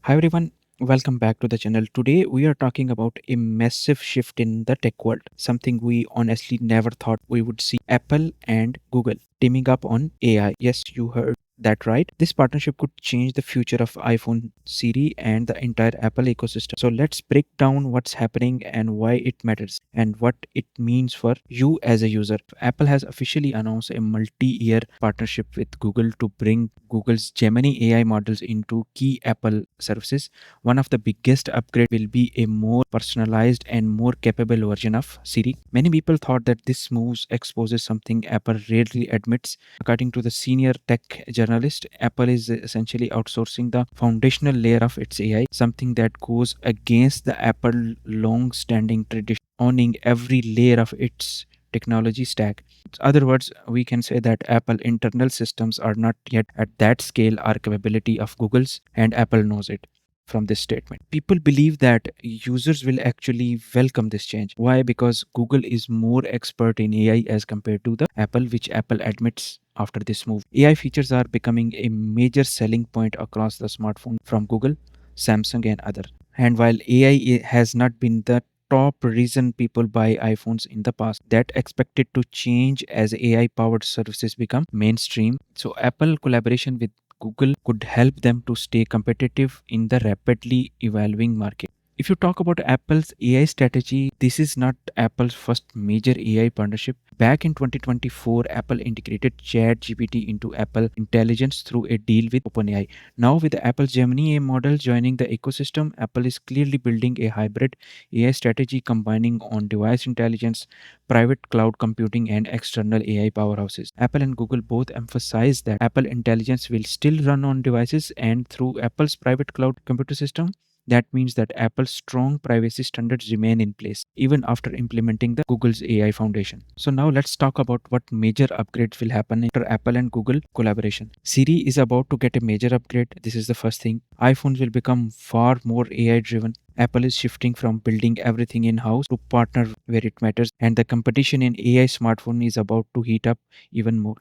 Hi everyone, welcome back to the channel. Today we are talking about a massive shift in the tech world, something we honestly never thought we would see. Apple and Google teaming up on AI. Yes, you heard that right. This partnership could change the future of iPhone, Siri, and the entire Apple ecosystem. So let's break down what's happening and why it matters and what it means for you as a user. Apple has officially announced a multi-year partnership with Google to bring Google's Gemini AI models into key Apple services. One of the biggest upgrade will be a more personalized and more capable version of Siri. Many people thought that this move exposes something Apple rarely admits. According to the senior tech journalist, Apple is essentially outsourcing the foundational layer of its AI, something that goes against the Apple long-standing tradition, owning every layer of its technology stack. Other words, we can say that Apple internal systems are not yet at that scale or capability of Google's, and Apple knows it. From this statement, people believe that users will actually welcome this change. Why? Because Google is more expert in AI as compared to the Apple, which Apple admits after this move. AI features are becoming a major selling point across the smartphone from Google, Samsung, and other. And while AI has not been the top reason people buy iPhones in the past, that expected to change as AI powered services become mainstream. So Apple collaboration with Google could help them to stay competitive in the rapidly evolving market. If you talk about Apple's AI strategy, this is not Apple's first major AI partnership. Back in 2024, Apple integrated ChatGPT into Apple Intelligence through a deal with OpenAI. Now, with the Apple Gemini AI model joining the ecosystem, Apple is clearly building a hybrid AI strategy combining on device intelligence, private cloud computing, and external AI powerhouses. Apple and Google both emphasize that Apple Intelligence will still run on devices and through Apple's private cloud computer system. That means that Apple's strong privacy standards remain in place even after implementing the Google's AI foundation. So now let's talk about what major upgrades will happen after Apple and Google collaboration. Siri is about to get a major upgrade. This is the first thing. iPhones will become far more AI driven. Apple is shifting from building everything in house to partner where it matters, and the competition in AI smartphone is about to heat up even more.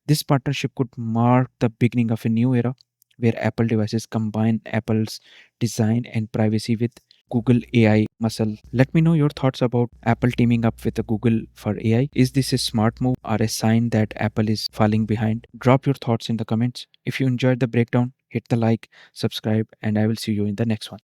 This partnership could mark the beginning of a new era where Apple devices combine Apple's design and privacy with Google AI muscle. Let me know your thoughts about Apple teaming up with Google for AI. Is this a smart move or a sign that Apple is falling behind? Drop your thoughts in the comments. If you enjoyed the breakdown, hit the like, subscribe, and I will see you in the next one.